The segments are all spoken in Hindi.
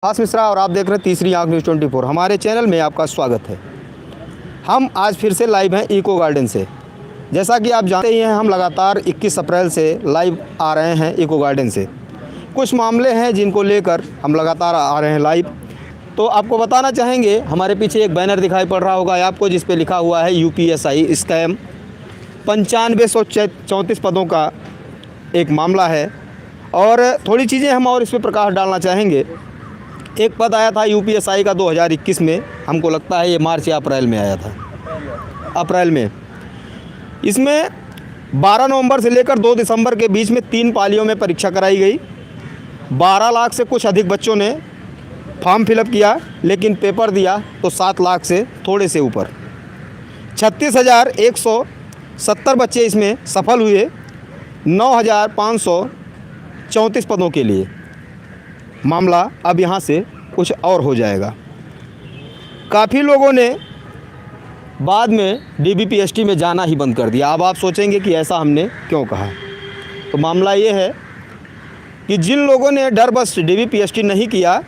आस मिश्रा और आप देख रहे हैं तीसरी आंख न्यूज़ 24। हमारे चैनल में आपका स्वागत है। हम आज फिर से लाइव हैं इको गार्डन से। जैसा कि आप जानते ही हैं, हम लगातार 21 अप्रैल से लाइव आ रहे हैं इको गार्डन से। कुछ मामले हैं जिनको लेकर हम लगातार आ रहे हैं लाइव। तो आपको बताना चाहेंगे, हमारे पीछे एक बैनर दिखाई पड़ रहा होगा आपको, जिस पे लिखा हुआ है UPSI स्कैम। 9534 पदों का एक मामला है और थोड़ी चीज़ें हम और इस पर प्रकाश डालना चाहेंगे। एक पद आया था UPSI का 2021 में, हमको लगता है ये मार्च या अप्रैल में आया था, अप्रैल में। इसमें 12 नवंबर से लेकर 2 दिसंबर के बीच में 3 पालियों में परीक्षा कराई गई। 12 लाख से कुछ अधिक बच्चों ने फॉर्म फिलअप किया, लेकिन पेपर दिया तो 7 लाख से थोड़े से ऊपर। 36,170 बच्चे इसमें सफल हुए 9,534 पदों के लिए। मामला अब यहाँ से कुछ और हो जाएगा। काफ़ी लोगों ने बाद में DBPST में जाना ही बंद कर दिया। अब आप सोचेंगे कि ऐसा हमने क्यों कहा। तो मामला ये है कि जिन लोगों ने डर बस DBPST नहीं किया,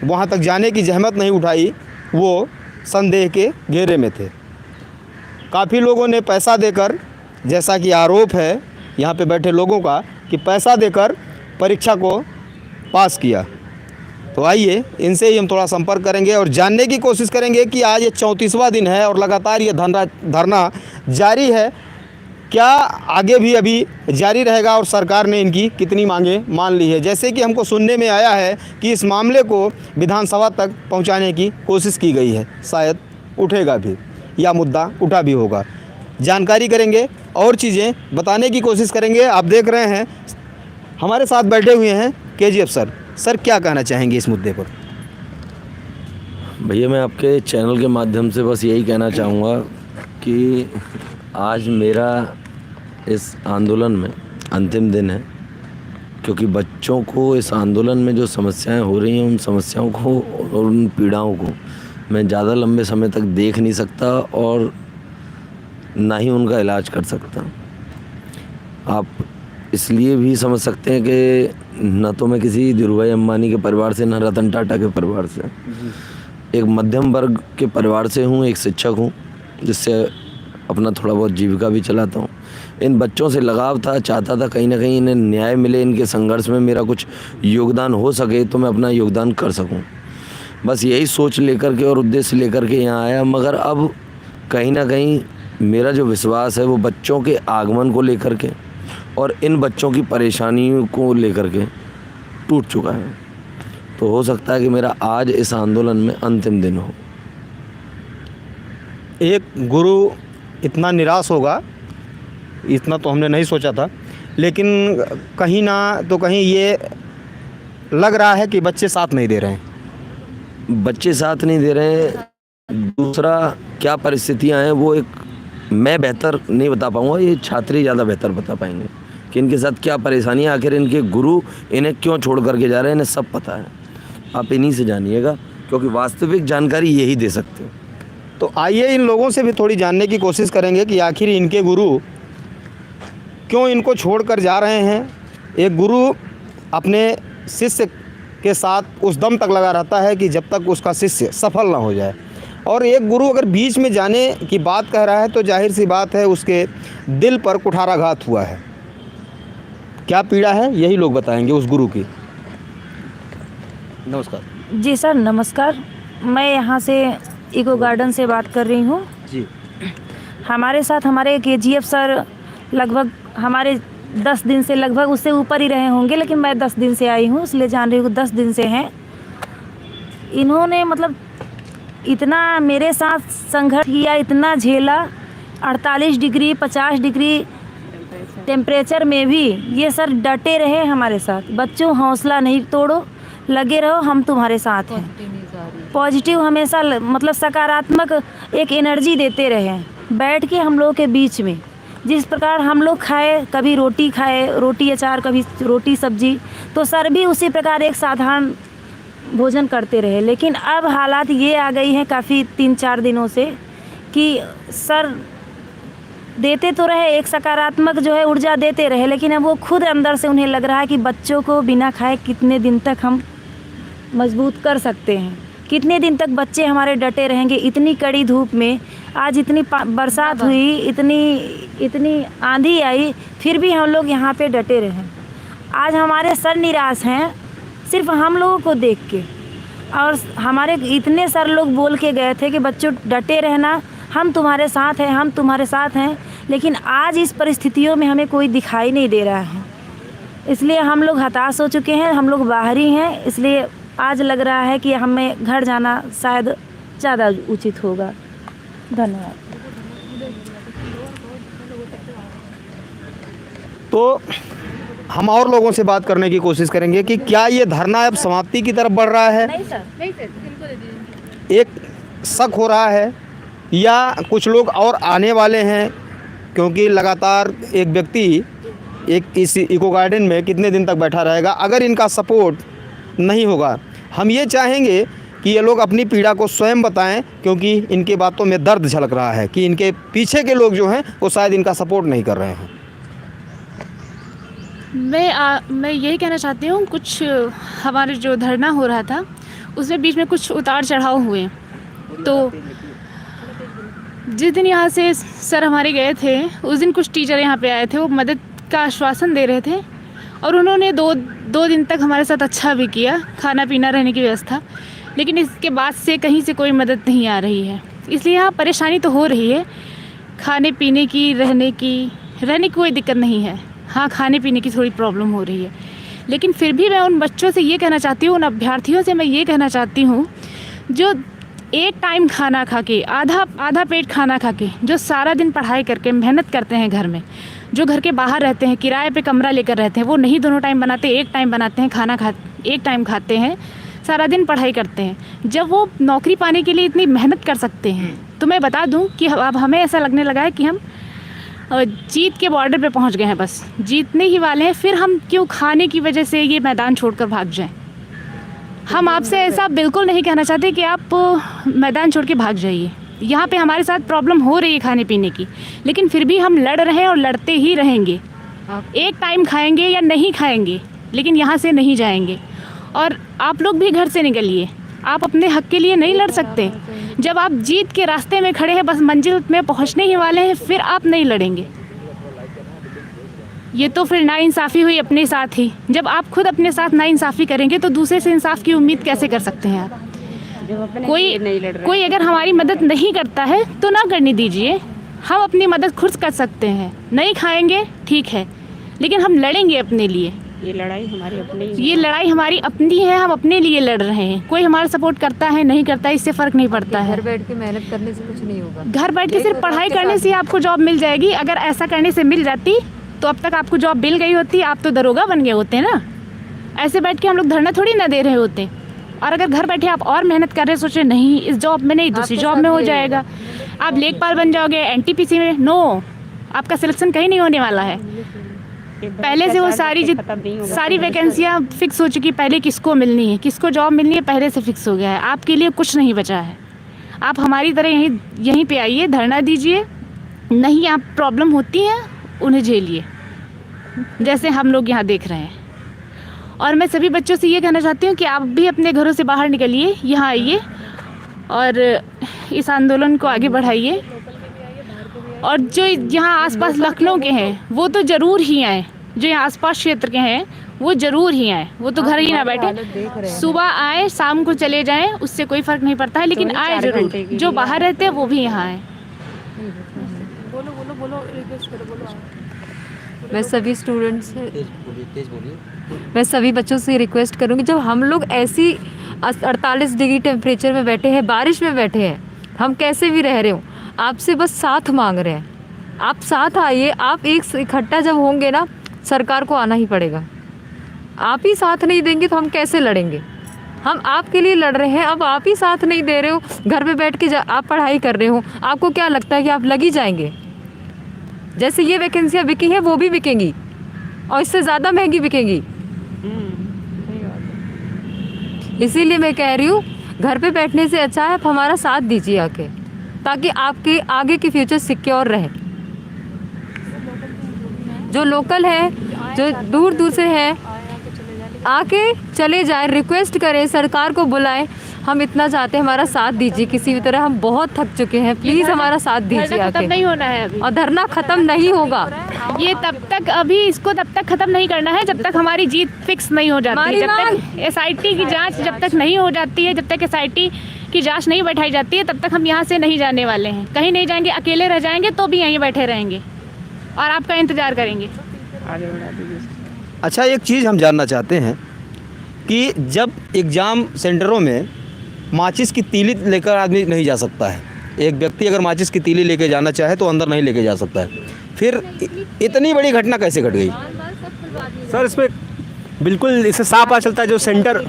वहाँ तक जाने की जहमत नहीं उठाई, वो संदेह के घेरे में थे। काफ़ी लोगों ने पैसा देकर, जैसा कि आरोप है यहाँ पे बैठे लोगों का, कि पैसा देकर परीक्षा को पास किया। तो आइए इनसे ही हम थोड़ा संपर्क करेंगे और जानने की कोशिश करेंगे कि आज ये 34वां दिन है और लगातार ये धरना जारी है। क्या आगे भी अभी जारी रहेगा और सरकार ने इनकी कितनी मांगे मान ली है? जैसे कि हमको सुनने में आया है कि इस मामले को विधानसभा तक पहुंचाने की कोशिश की गई है, शायद उठेगा भी या मुद्दा उठा भी होगा। जानकारी करेंगे और चीज़ें बताने की कोशिश करेंगे। आप देख रहे हैं हमारे साथ बैठे हुए हैं KGF सर। सर, क्या कहना चाहेंगे इस मुद्दे पर? भैया, मैं आपके चैनल के माध्यम से बस यही कहना चाहूँगा कि आज मेरा इस आंदोलन में अंतिम दिन है, क्योंकि बच्चों को इस आंदोलन में जो समस्याएं हो रही हैं, उन समस्याओं को और उन पीड़ाओं को मैं ज़्यादा लंबे समय तक देख नहीं सकता और ना ही उनका इलाज कर सकता। आप इसलिए भी समझ सकते हैं कि न तो मैं किसी धीरूभाई अंबानी के परिवार से, न रतन टाटा के परिवार से, एक मध्यम वर्ग के परिवार से हूँ, एक शिक्षक हूँ, जिससे अपना थोड़ा बहुत जीविका भी चलाता हूँ। इन बच्चों से लगाव था, चाहता था कहीं ना कहीं इन्हें न्याय मिले, इनके संघर्ष में मेरा कुछ योगदान हो सके तो मैं अपना योगदान कर सकूँ। बस यही सोच लेकर के और उद्देश्य लेकर के यहाँ आया। मगर अब कहीं ना कहीं मेरा जो विश्वास है वो बच्चों के आगमन को लेकर के और इन बच्चों की परेशानियों को लेकर के टूट चुका है। तो हो सकता है कि मेरा आज इस आंदोलन में अंतिम दिन हो। एक गुरु इतना निराश होगा, इतना तो हमने नहीं सोचा था, लेकिन कहीं ना तो कहीं ये लग रहा है कि बच्चे साथ नहीं दे रहे हैं। बच्चे साथ नहीं दे रहे हैं। दूसरा, क्या परिस्थितियां हैं वो एक मैं बेहतर नहीं बता पाऊँगा, ये छात्र ही ज़्यादा बेहतर बता पाएंगे कि इनके साथ क्या परेशानियाँ, आखिर इनके गुरु इन्हें क्यों छोड़ करके जा रहे हैं, इन्हें सब पता है। आप इन्हीं से जानिएगा, क्योंकि वास्तविक जानकारी यही दे सकते हैं। तो आइए इन लोगों से भी थोड़ी जानने की कोशिश करेंगे कि आखिर इनके गुरु क्यों इनको छोड़ कर जा रहे हैं। एक गुरु अपने शिष्य के साथ उस दम तक लगा रहता है कि जब तक उसका शिष्य सफल ना हो जाए, और एक गुरु अगर बीच में जाने की बात कह रहा है तो जाहिर सी बात है उसके दिल पर कुठाराघात हुआ है। क्या पीड़ा है यही लोग बताएंगे उस गुरु की। नमस्कार जी सर, नमस्कार। मैं यहाँ से इको गार्डन से बात कर रही हूँ जी। हमारे साथ हमारे KGF सर लगभग हमारे 10 दिन से, लगभग उससे ऊपर ही रहे होंगे, लेकिन मैं 10 दिन से आई हूँ इसलिए जान रही हूँ 10 दिन से हैं। इन्होंने मतलब इतना मेरे साथ संघर्ष किया, इतना झेला। 48 डिग्री 50 डिग्री टेम्परेचर में भी ये सर डटे रहे हमारे साथ। बच्चों, हौसला नहीं तोड़ो, लगे रहो, हम तुम्हारे साथ हैं। पॉजिटिव हमेशा मतलब सकारात्मक एक एनर्जी देते रहे, बैठ के हम लोगों के बीच में। जिस प्रकार हम लोग खाए, कभी रोटी खाए, रोटी अचार, कभी रोटी सब्जी, तो सर भी उसी प्रकार एक साधारण भोजन करते रहे। लेकिन अब हालात ये आ गई हैं काफ़ी 3-4 दिनों से कि सर देते तो रहे, एक सकारात्मक जो है ऊर्जा देते रहे, लेकिन अब वो खुद अंदर से उन्हें लग रहा है कि बच्चों को बिना खाए कितने दिन तक हम मजबूत कर सकते हैं। कितने दिन तक बच्चे हमारे डटे रहेंगे इतनी कड़ी धूप में। आज इतनी बरसात हुई, इतनी आंधी आई, फिर भी हम लोग यहाँ पे डटे रहे। आज हमारे सर निराश हैं सिर्फ हम लोगों को देख के, और हमारे इतने सर लोग बोल के गए थे कि बच्चों डटे रहना, हम तुम्हारे साथ हैं, हम तुम्हारे साथ हैं। लेकिन आज इस परिस्थितियों में हमें कोई दिखाई नहीं दे रहा है, इसलिए हम लोग हताश हो चुके हैं, हम लोग बाहर ही हैं। इसलिए आज लग रहा है कि हमें घर जाना शायद ज़्यादा उचित होगा। धन्यवाद। तो हम और लोगों से बात करने की कोशिश करेंगे कि क्या ये धरना अब समाप्ति की तरफ बढ़ रहा है। नहीं सर, एक शक हो रहा है या कुछ लोग और आने वाले हैं, क्योंकि लगातार एक व्यक्ति एक इस इको गार्डन में कितने दिन तक बैठा रहेगा अगर इनका सपोर्ट नहीं होगा। हम ये चाहेंगे कि ये लोग अपनी पीड़ा को स्वयं बताएं, क्योंकि इनके बातों में दर्द झलक रहा है कि इनके पीछे के लोग जो हैं वो शायद इनका सपोर्ट नहीं कर रहे हैं। मैं यही कहना चाहती हूँ, कुछ हमारे जो धरना हो रहा था उसमें बीच में कुछ उतार चढ़ाव हुए। तो जिस दिन यहाँ से सर हमारे गए थे उस दिन कुछ टीचर यहाँ पे आए थे, वो मदद का आश्वासन दे रहे थे और उन्होंने दो दिन तक हमारे साथ अच्छा भी किया, खाना पीना रहने की व्यवस्था। लेकिन इसके बाद से कहीं से कोई मदद नहीं आ रही है, इसलिए यहाँ परेशानी तो हो रही है। खाने पीने की, रहने की कोई दिक्कत नहीं है, हाँ खाने पीने की थोड़ी प्रॉब्लम हो रही है। लेकिन फिर भी मैं उन बच्चों से ये कहना चाहती हूँ, उन अभ्यर्थियों से मैं ये कहना चाहती हूँ जो एक टाइम खाना खा के, आधा पेट खाना खा के, जो सारा दिन पढ़ाई करके मेहनत करते हैं घर में, जो घर के बाहर रहते हैं, किराए पे कमरा लेकर रहते हैं, वो नहीं दोनों टाइम बनाते, एक टाइम बनाते हैं, एक टाइम खाते हैं, सारा दिन पढ़ाई करते हैं। जब वो नौकरी पाने के लिए इतनी मेहनत कर सकते हैं, तो मैं बता दूं कि अब हमें ऐसा लगने लगा है कि हम जीत के बॉर्डर पे पहुंच गए हैं, बस जीतने ही वाले हैं। फिर हम क्यों खाने की वजह से ये मैदान छोड़कर भाग जाएं। हम आपसे ऐसा बिल्कुल नहीं कहना चाहते कि आप मैदान छोड़ के भाग जाइए। यहाँ पे हमारे साथ प्रॉब्लम हो रही है खाने पीने की, लेकिन फिर भी हम लड़ रहे हैं और लड़ते ही रहेंगे। एक टाइम खाएंगे या नहीं खाएंगे, लेकिन यहाँ से नहीं जाएंगे। और आप लोग भी घर से निकलिए, आप अपने हक के लिए नहीं लड़ सकते। जब आप जीत के रास्ते में खड़े हैं, बस मंजिल में पहुँचने ही वाले हैं, फिर आप नहीं लड़ेंगे। ये तो फिर नाइंसाफ़ी हुई अपने साथ ही। जब आप खुद अपने साथ नाइंसाफ़ी करेंगे तो दूसरे से इंसाफ की उम्मीद कैसे कर सकते हैं आप। कोई अगर हमारी मदद नहीं करता है तो ना करने दीजिए, हम अपनी मदद खुद कर सकते हैं। नहीं खाएंगे ठीक है, लेकिन हम लड़ेंगे अपने लिए। ये लड़ाई हमारी अपनी है, हम अपने लिए लड़ रहे हैं। कोई हमारा सपोर्ट करता है नहीं करता है, इससे फ़र्क नहीं पड़ता है। घर बैठ के मेहनत करने से कुछ नहीं होगा। घर बैठ के सिर्फ पढ़ाई करने से आपको जॉब मिल जाएगी। अगर ऐसा करने से मिल जाती तो अब तक आपको जॉब मिल गई होती, आप तो दरोगा बन गए होते ना। ऐसे बैठ के हम लोग धरना थोड़ी ना दे रहे होते। और अगर घर बैठे आप और मेहनत कर रहे, सोच रहे नहीं इस जॉब में नहीं, दूसरी जॉब में हो जाएगा, आप लेखपाल बन जाओगे, एनटीपीसी में, नो, आपका सिलेक्शन कहीं नहीं होने वाला है। पहले से वो सारी वैकेंसियाँ फिक्स हो चुकी, पहले किसको मिलनी है, किसको जॉब मिलनी है, पहले से फिक्स हो गया है। आपके लिए कुछ नहीं बचा है। आप हमारी तरह यहीं पे आइए, धरना दीजिए। नहीं आप प्रॉब्लम होती है उन्हें झेलिए, जैसे हम लोग यहाँ देख रहे हैं। और मैं सभी बच्चों से ये कहना चाहती हूँ कि आप भी अपने घरों से बाहर निकलिए, यहाँ आइए और इस आंदोलन को आगे बढ़ाइए। और जो यहाँ आसपास लखनऊ के हैं वो तो ज़रूर ही आएँ, जो यहाँ आसपास क्षेत्र के हैं वो ज़रूर ही आएँ। वो तो घर ही ना बैठे, सुबह आए शाम को चले जाएं, उससे कोई फ़र्क नहीं पड़ता है, लेकिन आए ज़रूर। जो बाहर रहते हैं वो भी यहाँ आएँ। मैं सभी बच्चों से रिक्वेस्ट करूँगी, जब हम लोग ऐसी 48 डिग्री टेम्परेचर में बैठे हैं, बारिश में बैठे हैं, हम कैसे भी रह रहे हो, आपसे बस साथ मांग रहे हैं। आप साथ आइए। आप एक इकट्ठा जब होंगे ना, सरकार को आना ही पड़ेगा। आप ही साथ नहीं देंगे तो हम कैसे लड़ेंगे। हम आपके लिए लड़ रहे हैं, अब आप ही साथ नहीं दे रहे हो। घर पे बैठ के आप पढ़ाई कर रहे हो, आपको क्या लगता है कि आप लग ही जाएंगे। जैसे ये वैकेंसियाँ बिकी हैं वो भी बिकेंगी और इससे ज़्यादा महंगी बिकेंगी। इसीलिए मैं कह रही हूँ, घर पे बैठने से अच्छा है आप हमारा साथ दीजिए आके, ताकि आपके आगे की फ्यूचर सिक्योर रहे। जो लोकल है, जो दूर दूर से है, आके चले जाएं, रिक्वेस्ट करें, सरकार को बुलाएं। हम इतना चाहते हैं, हमारा साथ दीजिए किसी भी तरह, हम बहुत थक चुके हैं, प्लीज़ हमारा साथ दीजिए धरना खत्म आके। नहीं होना है अभी, और धरना ख़त्म नहीं होगा। ये इसको तब तक खत्म नहीं करना है जब तक हमारी जीत फिक्स नहीं हो जाती है, जब तक एसआईटी की जांच जब तक नहीं हो जाती है, जब तक एसआईटी की जांच नहीं बैठाई जाती है, तब तक हम यहाँ से नहीं जाने वाले हैं। कहीं नहीं जाएंगे, अकेले रह जाएंगे तो भी यहीं बैठे रहेंगे और आपका इंतज़ार करेंगे। अच्छा, एक चीज़ हम जानना चाहते हैं कि जब एग्ज़ाम सेंटरों में माचिस की तीली लेकर आदमी नहीं जा सकता है, एक व्यक्ति अगर माचिस की तीली लेके जाना चाहे तो अंदर नहीं लेके जा सकता है, फिर इतनी बड़ी घटना कैसे घट गई? सर इसमें बिल्कुल इससे साफ पता चलता है जो सेंटर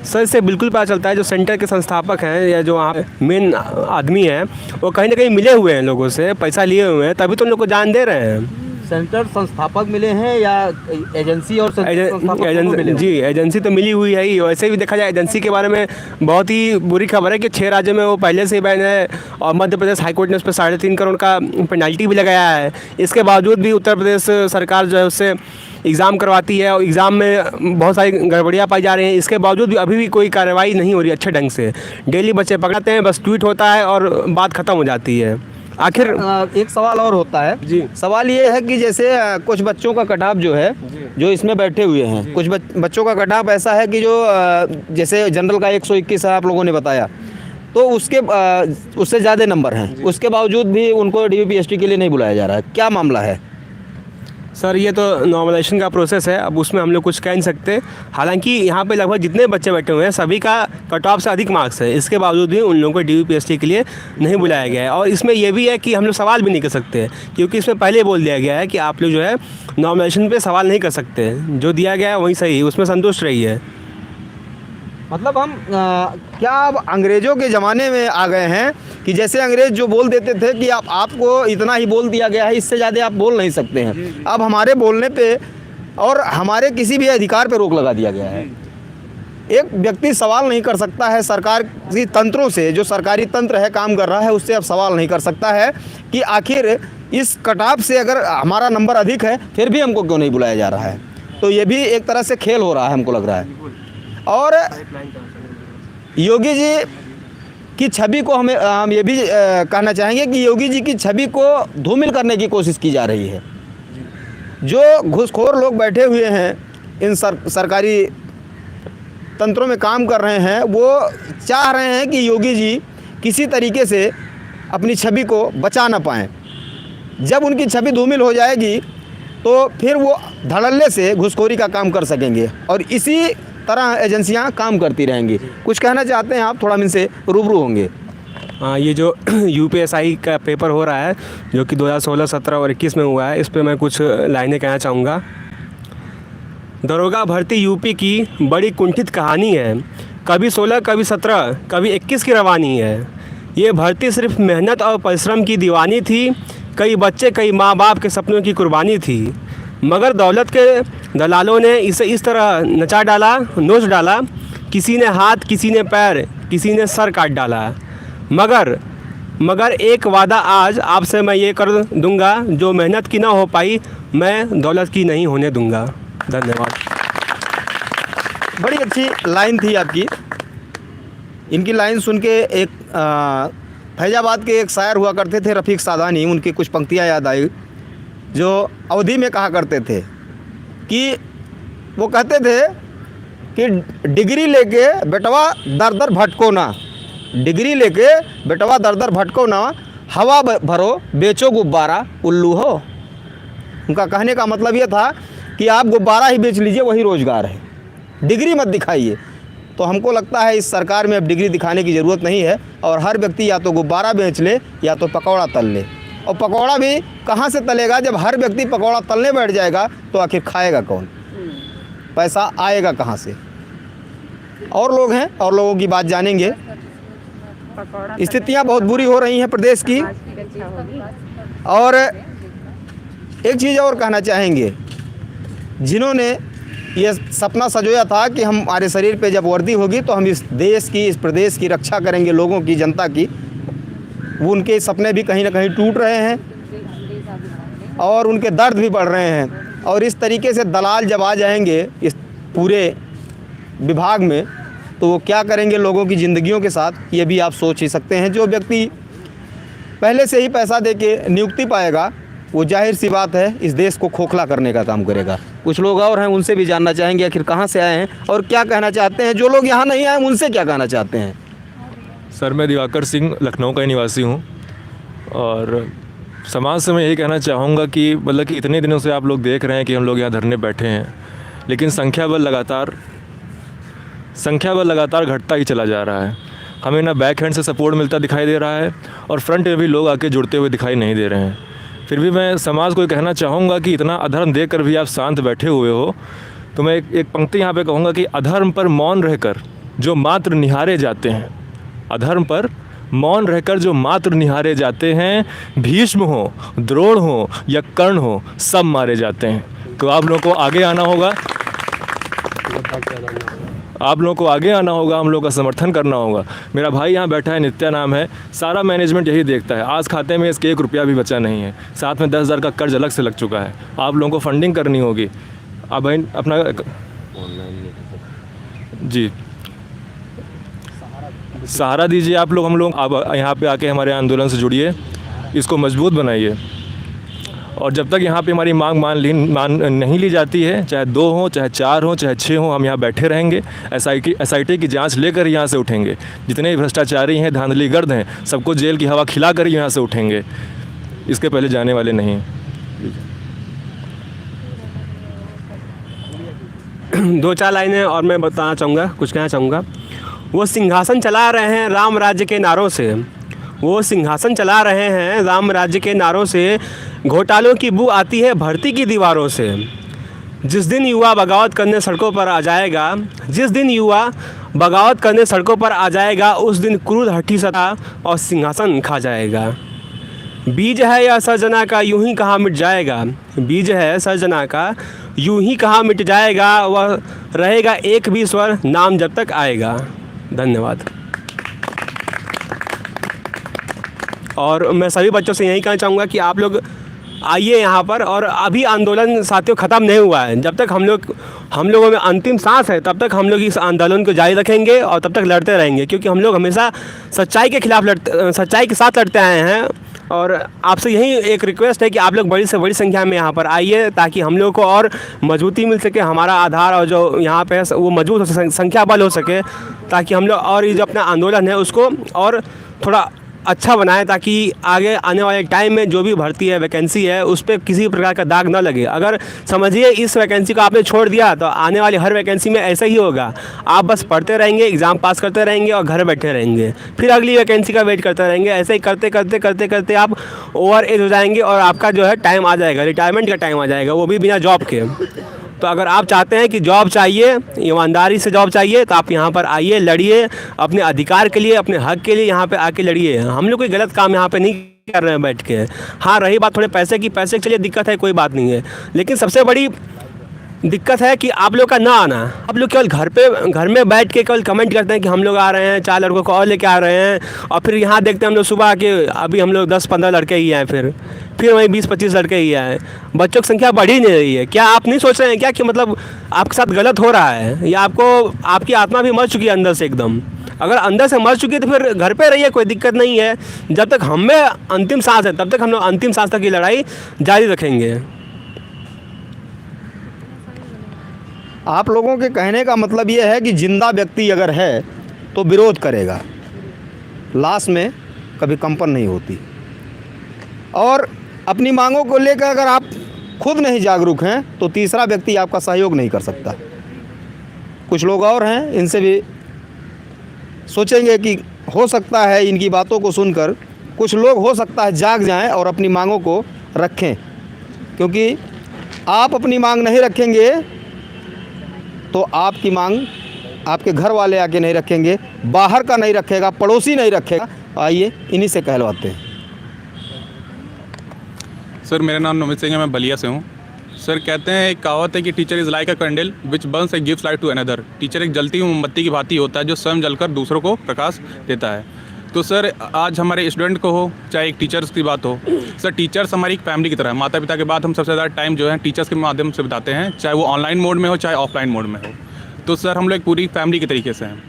सर इससे बिल्कुल पता चलता है जो सेंटर के संस्थापक हैं या जो वहाँ मेन आदमी हैं वो कहीं ना कहीं मिले हुए हैं लोगों से, पैसा लिए हुए हैं, तभी तो उन लोग को जान दे रहे हैं। सेंटर संस्थापक मिले हैं या एजेंसी और जी एजेंसी तो मिली हुई है ही। वैसे भी देखा जाए एजेंसी के बारे में बहुत ही बुरी खबर है कि 6 राज्यों में वो पहले से ही बैन है और मध्य प्रदेश हाईकोर्ट ने उस पर 3.5 करोड़ का पेनल्टी भी लगाया है। इसके बावजूद भी उत्तर प्रदेश सरकार जो है उससे एग्ज़ाम करवाती है और एग्ज़ाम में बहुत सारी गड़बड़ियाँ पाई जा रही हैं। इसके बावजूद भी अभी भी कोई कार्रवाई नहीं हो रही अच्छे ढंग से। डेली बच्चे पकड़ाते हैं, बस ट्वीट होता है और बात ख़त्म हो जाती है। आखिर एक सवाल और होता है जी, सवाल ये है कि जैसे कुछ बच्चों का कटाव जो है जो इसमें बैठे हुए हैं, कुछ बच्चों का कटाव ऐसा है कि जो जैसे जनरल का 121 है आप लोगों ने बताया, तो उससे ज़्यादा नंबर हैं, उसके बावजूद भी उनको DBPST के लिए नहीं बुलाया जा रहा है, क्या मामला है? सर ये तो नॉर्मलाइजेशन का प्रोसेस है, अब उसमें हम लोग कुछ कह नहीं सकते। हालांकि यहाँ पे लगभग जितने बच्चे बैठे हुए हैं सभी का कट ऑफ से अधिक मार्क्स है, इसके बावजूद भी उन लोगों को DBPST के लिए नहीं बुलाया गया है। और इसमें यह भी है कि हम लोग सवाल भी नहीं कर सकते क्योंकि इसमें पहले बोल दिया गया है कि आप लोग जो है नॉर्मलाइजेशन पे सवाल नहीं कर सकते, जो दिया गया है वही सही, उसमें संतुष्ट रहिए। मतलब हम क्या अब अंग्रेज़ों के ज़माने में आ गए हैं कि जैसे अंग्रेज़ जो बोल देते थे कि आपको इतना ही बोल दिया गया है, इससे ज़्यादा आप बोल नहीं सकते हैं। अब हमारे बोलने पे और हमारे किसी भी अधिकार पे रोक लगा दिया गया है। एक व्यक्ति सवाल नहीं कर सकता है सरकारी तंत्रों से, जो सरकारी तंत्र है काम कर रहा है उससे अब सवाल नहीं कर सकता है कि आखिर इस कटाव से अगर हमारा नंबर अधिक है फिर भी हमको क्यों नहीं बुलाया जा रहा है। तो ये भी एक तरह से खेल हो रहा है हमको लग रहा है। और योगी जी की छवि को हम ये भी कहना चाहेंगे कि योगी जी की छवि को धूमिल करने की कोशिश की जा रही है। जो घूसखोर लोग बैठे हुए हैं इन सरकारी तंत्रों में काम कर रहे हैं, वो चाह रहे हैं कि योगी जी किसी तरीके से अपनी छवि को बचा ना पाएँ। जब उनकी छवि धूमिल हो जाएगी तो फिर वो धड़ल्ले से घूसखोरी का काम कर सकेंगे और इसी तरह एजेंसियां काम करती रहेंगी। कुछ कहना चाहते हैं आप, थोड़ा इनसे रूबरू होंगे? हाँ, ये जो UPSI का पेपर हो रहा है जो कि 2016, 17 और 21 में हुआ है, इस पे मैं कुछ लाइनें कहना चाहूँगा। दरोगा भर्ती यूपी की बड़ी कुंठित कहानी है, कभी 16, कभी 17, कभी 21 की रवानी है। ये भर्ती सिर्फ मेहनत और परिश्रम की दीवानी थी, कई बच्चे कई माँ बाप के सपनों की कुर्बानी थी, मगर दौलत के दलालों ने इसे इस तरह नचा डाला, नोच डाला, किसी ने हाथ, किसी ने पैर, किसी ने सर काट डाला। मगर एक वादा आज आपसे मैं ये कर दूंगा, जो मेहनत की ना हो पाई मैं दौलत की नहीं होने दूंगा। धन्यवाद। बड़ी अच्छी लाइन थी आपकी। इनकी लाइन सुन के एक फैजाबाद के एक शायर हुआ करते थे रफ़ीक सादानी, उनकी कुछ पंक्तियाँ याद आई जो अवधी में कहा करते थे कि वो कहते थे कि डिग्री लेके बेटवा दर दर भटको ना, डिग्री लेके बेटवा दर दर भटको ना, हवा भरो बेचो गुब्बारा उल्लू हो। उनका कहने का मतलब ये था कि आप गुब्बारा ही बेच लीजिए, वही रोज़गार है, डिग्री मत दिखाइए। तो हमको लगता है इस सरकार में अब डिग्री दिखाने की ज़रूरत नहीं है और हर व्यक्ति या तो गुब्बारा बेच ले या तो पकौड़ा तल ले। और पकौड़ा भी कहाँ से तलेगा? जब हर व्यक्ति पकौड़ा तलने बैठ जाएगा तो आखिर खाएगा कौन? पैसा आएगा कहाँ से? और लोग हैं और लोगों की बात जानेंगे। स्थितियाँ बहुत बुरी हो रही हैं प्रदेश की। और एक चीज़ और कहना चाहेंगे, जिन्होंने ये सपना संजोया था कि हमारे शरीर पे जब वर्दी होगी तो हम इस देश की, इस प्रदेश की रक्षा करेंगे, लोगों की, जनता की, वो उनके सपने भी कहीं ना कहीं टूट रहे हैं और उनके दर्द भी बढ़ रहे हैं। और इस तरीके से दलाल जब आ जाएंगे इस पूरे विभाग में तो वो क्या करेंगे लोगों की ज़िंदगियों के साथ, ये भी आप सोच ही सकते हैं। जो व्यक्ति पहले से ही पैसा दे के नियुक्ति पाएगा वो जाहिर सी बात है इस देश को खोखला करने का काम करेगा। कुछ लोग और हैं, उनसे भी जानना चाहेंगे आखिर कहाँ से आए हैं और क्या कहना चाहते हैं। जो लोग यहाँ नहीं आए उनसे क्या कहना चाहते हैं? सर मैं दिवाकर सिंह लखनऊ का ही निवासी हूँ और समाज से मैं यही कहना चाहूँगा कि मतलब कि इतने दिनों से आप लोग देख रहे हैं कि हम लोग यहाँ धरने बैठे हैं, लेकिन संख्या बल लगातार घटता ही चला जा रहा है। हमें ना बैक हैंड से सपोर्ट मिलता दिखाई दे रहा है और फ्रंट में भी लोग आके जुड़ते हुए दिखाई नहीं दे रहे हैं। फिर भी मैं समाज को कहना चाहूँगा कि इतना अधर्म देख कर भी आप शांत बैठे हुए हो, तो मैं एक पंक्ति यहाँ पे कहूँगा कि अधर्म पर मौन रहकर जो मात्र निहारे जाते हैं, अधर्म पर मौन रहकर जो मात्र निहारे जाते हैं, भीष्म हो, द्रोण हो या कर्ण हो, सब मारे जाते हैं। तो आप लोगों को आगे आना होगा, आप लोगों को आगे आना होगा, हम लोग का समर्थन करना होगा। मेरा भाई यहाँ बैठा है, नित्या नाम है, सारा मैनेजमेंट यही देखता है। आज खाते में इसके 1 रुपया भी बचा नहीं है, साथ में 10,000 का कर्ज अलग से लग चुका है। आप लोगों को फंडिंग करनी होगी। आप भाई अपना जी सहारा दीजिए आप लोग, हम लोग आप यहाँ पे आके हमारे आंदोलन से जुड़िए, इसको मजबूत बनाइए। और जब तक यहाँ पे हमारी मांग मान नहीं ली जाती है, चाहे 2 हो, चाहे 4 हो, चाहे 6 हो, हम यहाँ बैठे रहेंगे। SIT की जांच लेकर यहाँ से उठेंगे। जितने भी भ्रष्टाचारी हैं, धांधलीगर्द हैं, सबको जेल की हवा खिला कर यहाँ से उठेंगे। इसके पहले जाने वाले नहीं। 2-4 लाइनें और मैं बताना चाहूँगा, कुछ कहना चाहूँगा। वो सिंहासन चला रहे हैं राम राज्य के नारों से, वो सिंहासन चला रहे हैं राम राज्य के नारों से, घोटालों की बू आती है भर्ती की दीवारों से। जिस दिन युवा बगावत करने सड़कों पर आ जाएगा, जिस दिन युवा बगावत करने सड़कों पर आ जाएगा, उस दिन क्रूर हठी सत्ता और सिंहासन खा जाएगा। बीज है या सर्जना का यूं ही कहाँ मिट जाएगा, बीज है सर्जना का यूं ही कहाँ मिट जाएगा, वह रहेगा एक भी स्वर नाम जब तक आएगा। धन्यवाद। और मैं सभी बच्चों से यही कहना चाहूँगा कि आप लोग आइए यहाँ पर। और अभी आंदोलन साथियों ख़त्म नहीं हुआ है। जब तक हम लोगों में अंतिम सांस है तब तक हम लोग इस आंदोलन को जारी रखेंगे और तब तक लड़ते रहेंगे, क्योंकि हम लोग हमेशा सच्चाई के खिलाफ सच्चाई के साथ लड़ते आए हैं। और आपसे यही एक रिक्वेस्ट है कि आप लोग बड़ी से बड़ी संख्या में यहाँ पर आइए, ताकि हम लोग को और मजबूती मिल सके, हमारा आधार और जो यहाँ पे वो मजबूत हो सके, संख्या बल हो सके, ताकि हम लोग और ये जो अपना आंदोलन है उसको और थोड़ा अच्छा बनाएं, ताकि आगे आने वाले टाइम में जो भी भर्ती है, वैकेंसी है, उस पर किसी प्रकार का दाग ना लगे। अगर समझिए इस वैकेंसी को आपने छोड़ दिया तो आने वाली हर वैकेंसी में ऐसा ही होगा। आप बस पढ़ते रहेंगे, एग्ज़ाम पास करते रहेंगे और घर बैठे रहेंगे, फिर अगली वैकेंसी का वेट करते रहेंगे। ऐसे ही करते करते करते करते आप ओवर एज हो जाएंगे और आपका जो है टाइम आ जाएगा, रिटायरमेंट का टाइम आ जाएगा, वो भी बिना जॉब के। तो अगर आप चाहते हैं कि जॉब चाहिए, ईमानदारी से जॉब चाहिए, तो आप यहाँ पर आइए, लड़िए अपने अधिकार के लिए, अपने हक के लिए यहाँ पे आके लड़िए। हम लोग कोई गलत काम यहाँ पे नहीं कर रहे हैं बैठ के। हाँ, रही बात थोड़े पैसे की, पैसे के लिए दिक्कत है, कोई बात नहीं है, लेकिन सबसे बड़ी दिक्कत है कि आप लोग का ना आना। आप लोग केवल घर में बैठ के केवल कमेंट करते हैं कि हम लोग आ रहे हैं, 4 लड़कों को और लेके आ रहे हैं, और फिर यहाँ देखते हैं हम लोग सुबह के अभी हम लोग 10-15 लड़के ही आए, फिर वहीं 20-25 लड़के ही आए। बच्चों की संख्या बढ़ ही नहीं रही है। क्या आप नहीं सोच रहे हैं क्या कि मतलब आपके साथ गलत हो रहा है, या आपकी आत्मा भी मर चुकी है अंदर से एकदम? अगर अंदर से मर चुकी है तो फिर घर पे रहिए, कोई दिक्कत नहीं है। जब तक हम में अंतिम सांस है तब तक हम लोग अंतिम सांस तक की लड़ाई जारी रखेंगे। आप लोगों के कहने का मतलब ये है कि जिंदा व्यक्ति अगर है तो विरोध करेगा, लाश में कभी कंपन नहीं होती। और अपनी मांगों को लेकर अगर आप खुद नहीं जागरूक हैं तो तीसरा व्यक्ति आपका सहयोग नहीं कर सकता। कुछ लोग और हैं, इनसे भी सोचेंगे कि हो सकता है इनकी बातों को सुनकर कुछ लोग हो सकता है जाग जाएं और अपनी मांगों को रखें, क्योंकि आप अपनी मांग नहीं रखेंगे तो आपकी मांग आपके घर वाले आके नहीं रखेंगे, बाहर का नहीं रखेगा, पड़ोसी नहीं रखेगा। आइए इन्हीं से कहलवाते हैं। सर मेरा नाम नमित सिंह है, मैं बलिया से हूँ। सर कहते हैं, एक कहावत है कि teacher is like a candle which burns and gives light to another. Teacher एक जलती हुई मोमबत्ती की भांति होता है जो स्वयं जलकर दूसरों को प्रकाश देता है। तो सर आज हमारे स्टूडेंट को हो चाहे एक टीचर्स की बात हो, सर टीचर्स हमारी एक फैमिली की तरह है। माता पिता के बाद हम सबसे ज़्यादा टाइम जो है टीचर्स के माध्यम से बिताते हैं, चाहे वो ऑनलाइन मोड में हो चाहे ऑफलाइन मोड में हो। तो सर हम लोग एक पूरी फैमिली के तरीके से हैं।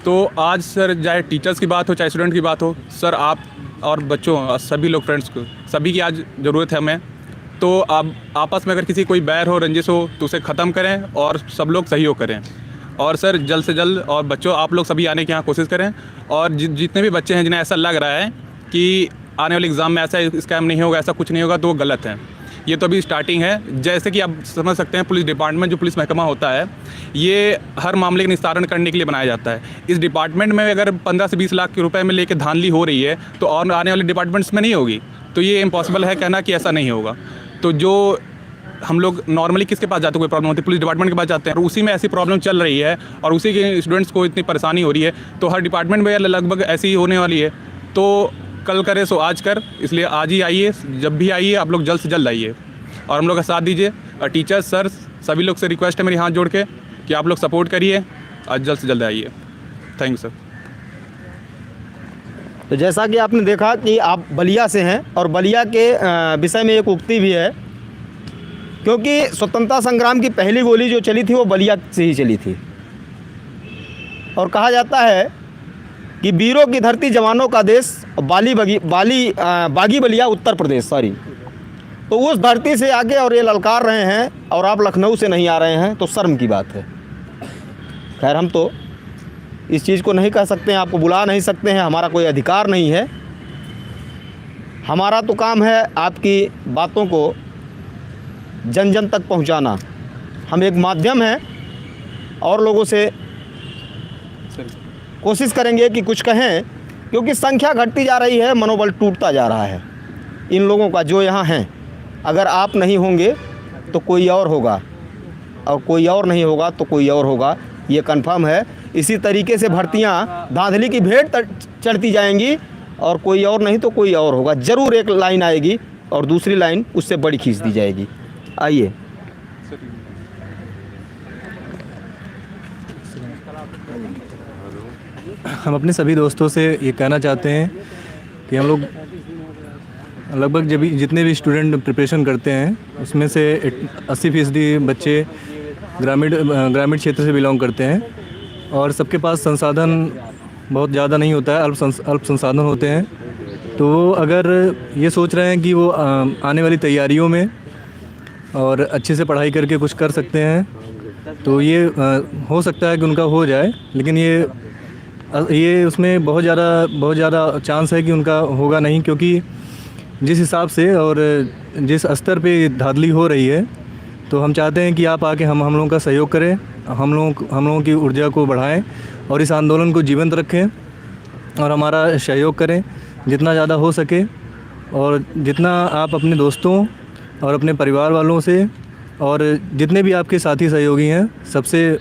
तो आज सर चाहे टीचर्स की बात हो चाहे स्टूडेंट की बात हो, सर आप और बच्चों सभी लोग फ्रेंड्स को सभी की आज ज़रूरत है हमें। तो अब आपस में अगर किसी कोई बैर हो रंजिश हो तो उसे ख़त्म करें और सब लोग सहयोग करें। और सर जल्द से जल्द और बच्चों आप लोग सभी आने की यहाँ कोशिश करें। और जितने भी बच्चे हैं जिन्हें ऐसा लग रहा है कि आने वाले एग्ज़ाम में ऐसा स्कैम नहीं होगा, ऐसा कुछ नहीं होगा, तो वो गलत है। ये तो अभी स्टार्टिंग है। जैसे कि आप समझ सकते हैं पुलिस डिपार्टमेंट जो पुलिस महकमा होता है ये हर मामले का निस्तारण करने के लिए बनाया जाता है। इस डिपार्टमेंट में अगर 15 से 20 लाख के रुपए में लेके धांधली हो रही है तो और आने वाले डिपार्टमेंट्स में नहीं होगी। तो ये इम्पॉसिबल है कहना कि ऐसा नहीं होगा। तो जो हम लोग नॉर्मली किसके पास जाते हैं, कोई प्रॉब्लम होती है पुलिस डिपार्टमेंट के पास जाते हैं, और उसी में ऐसी प्रॉब्लम चल रही है और उसी के स्टूडेंट्स को इतनी परेशानी हो रही है, तो हर डिपार्टमेंट में लगभग ऐसी ही होने वाली है। तो कल करे सो आज कर, इसलिए आज ही आइए, जब भी आइए आप लोग जल्द से जल्द आइए और हम लोग का साथ दीजिए। और टीचर्स सर सभी लोग से रिक्वेस्ट है मेरी हाथ जोड़ के कि आप लोग सपोर्ट करिए और जल्द से जल्द आइए। Thank you sir. तो जैसा कि आपने देखा कि आप बलिया से हैं और बलिया के विषय में एक उक्ति भी है, क्योंकि स्वतंत्रता संग्राम की पहली गोली जो चली थी वो बलिया से ही चली थी। और कहा जाता है कि वीरों की धरती जवानों का देश, बागी बलिया उत्तर प्रदेश, सॉरी। तो उस धरती से आके और ये ललकार रहे हैं और आप लखनऊ से नहीं आ रहे हैं, तो शर्म की बात है। खैर हम तो इस चीज़ को नहीं कह सकते हैं, आपको बुला नहीं सकते हैं, हमारा कोई अधिकार नहीं है। हमारा तो काम है आपकी बातों को जन जन तक पहुंचाना। हम एक माध्यम हैं और लोगों से कोशिश करेंगे कि कुछ कहें, क्योंकि संख्या घटती जा रही है, मनोबल टूटता जा रहा है इन लोगों का जो यहाँ हैं। अगर आप नहीं होंगे तो कोई और होगा, और कोई और नहीं होगा तो कोई और होगा, ये कंफर्म है। इसी तरीके से भर्तियाँ धांधली की भेंट चढ़ती जाएंगी और कोई और नहीं तो कोई और होगा। ज़रूर एक लाइन आएगी और दूसरी लाइन उससे बड़ी खींच दी जाएगी। आइए। हम अपने सभी दोस्तों से ये कहना चाहते हैं कि हम लोग लगभग जितने भी स्टूडेंट प्रिपरेशन करते हैं उसमें से 80% बच्चे ग्रामीण क्षेत्र से बिलोंग करते हैं और सबके पास संसाधन बहुत ज़्यादा नहीं होता है, अल्प संसाधन होते हैं। तो वो अगर ये सोच रहे हैं कि वो आने वाली तैयारियों में और अच्छे से पढ़ाई करके कुछ कर सकते हैं, तो ये हो सकता है कि उनका हो जाए, लेकिन ये उसमें बहुत ज़्यादा चांस है कि उनका होगा नहीं, क्योंकि जिस हिसाब से और जिस स्तर पे धांधली हो रही है, तो हम चाहते हैं कि आप आके हम लोगों का सहयोग करें, हम लोगों की ऊर्जा को बढ़ाएं और इस आंदोलन को जीवंत रखें और हमारा सहयोग करें जितना ज़्यादा हो सके। और जितना आप अपने दोस्तों और अपने परिवार वालों से और जितने भी आपके साथी सहयोगी हैं सबसे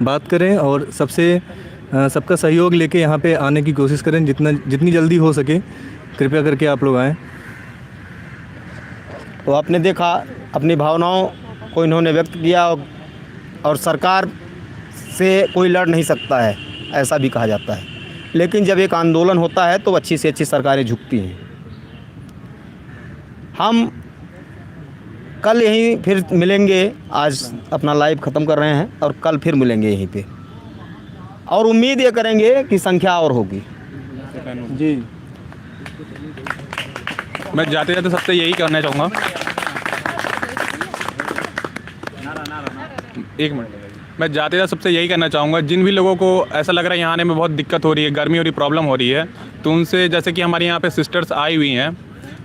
बात करें और सबका सहयोग लेके यहाँ पे आने की कोशिश करें, जितनी जल्दी हो सके कृपया करके आप लोग आएँ। तो आपने देखा अपनी भावनाओं को इन्होंने व्यक्त किया, और सरकार से कोई लड़ नहीं सकता है ऐसा भी कहा जाता है, लेकिन जब एक आंदोलन होता है तो अच्छी से अच्छी सरकारें झुकती हैं। हम कल यहीं फिर मिलेंगे, आज अपना लाइव ख़त्म कर रहे हैं और कल फिर मिलेंगे यहीं पे, और उम्मीद ये करेंगे कि संख्या और होगी। जी, मैं जाते जाते सबसे यही कहना चाहूँगा, एक मिनट, मैं जाते जाते सबसे यही कहना चाहूँगा, जिन भी लोगों को ऐसा लग रहा है यहाँ आने में बहुत दिक्कत हो रही है, गर्मी हो रही, प्रॉब्लम हो रही है, तो उनसे, जैसे कि हमारे यहाँ पे सिस्टर्स आई हुई हैं,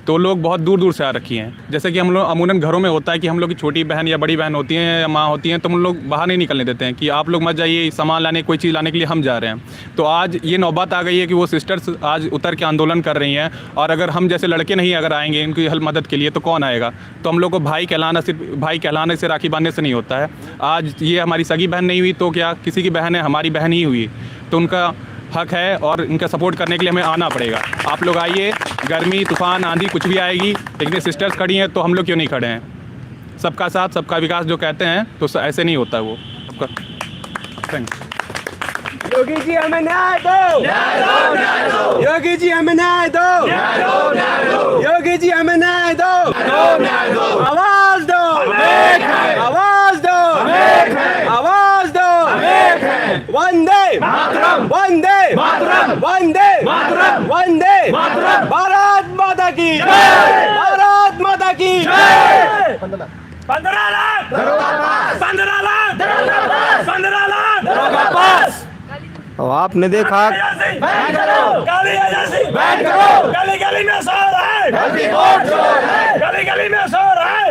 तो लोग बहुत दूर दूर से आ रखी हैं। जैसे कि हम लोग अमूमन घरों में होता है कि हम लोग की छोटी बहन या बड़ी बहन होती हैं या माँ होती हैं, तो हम लोग बाहर नहीं निकलने देते हैं कि आप लोग मत जाइए, सामान लाने, कोई चीज़ लाने के लिए हम जा रहे हैं। तो आज ये नौबत आ गई है कि वो सिस्टर्स आज उतर के आंदोलन कर रही हैं, और अगर हम जैसे लड़के नहीं अगर आएंगे इनकी हेल्प मदद के लिए तो कौन आएगा। तो हम लोग को भाई कहलाने से, राखी बांधने से नहीं होता है। आज ये हमारी सगी बहन नहीं हुई तो क्या किसी की बहन है, हमारी बहन ही हुई, तो उनका हक है और इनका सपोर्ट करने के लिए हमें आना पड़ेगा। आप लोग आइए, गर्मी, तूफान, आंधी कुछ भी आएगी, लेकिन सिस्टर्स खड़ी हैं तो हम लोग क्यों नहीं खड़े हैं। सबका साथ सबका विकास जो कहते हैं, तो ऐसे नहीं होता है वो। सबका थैंक यू। योगी जी हमें न्याय दो, योगी जी हमें न्याय दो, योगी जी हमें न्याय दो, आवाज दो, आवाज दो, आवाज दो, वंदे मातरम, वंदे मातरम, वंदे मातरम, वंदे मातरम, भारत माता की जय, भारत माता की जय। 15 लाख 15 लाख 15 लाख दरोगा पास। और आपने देखा गली गली में सो रहा है, गली गली में सो रहा है।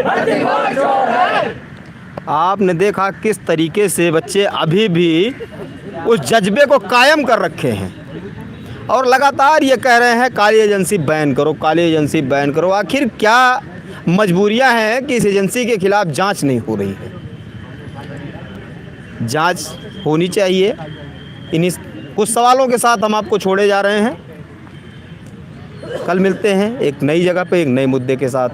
आपने देखा किस तरीके से बच्चे अभी भी उस जज्बे को कायम कर रखे हैं और लगातार ये कह रहे हैं काली एजेंसी बैन करो, काली एजेंसी बैन करो। आखिर क्या मजबूरियां हैं कि इस एजेंसी के खिलाफ जांच नहीं हो रही है? जांच होनी चाहिए। इन्हीं कुछ सवालों के साथ हम आपको छोड़े जा रहे हैं। कल मिलते हैं एक नई जगह पे एक नए मुद्दे के साथ।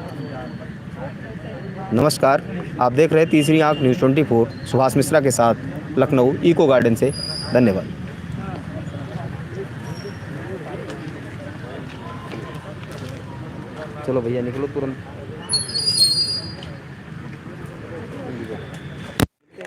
नमस्कार, आप देख रहे हैं तीसरी आंख न्यूज़ 24 सुभाष मिश्रा के साथ लखनऊ इको गार्डन से। धन्यवाद। चलो भैया निकलो तुरंत।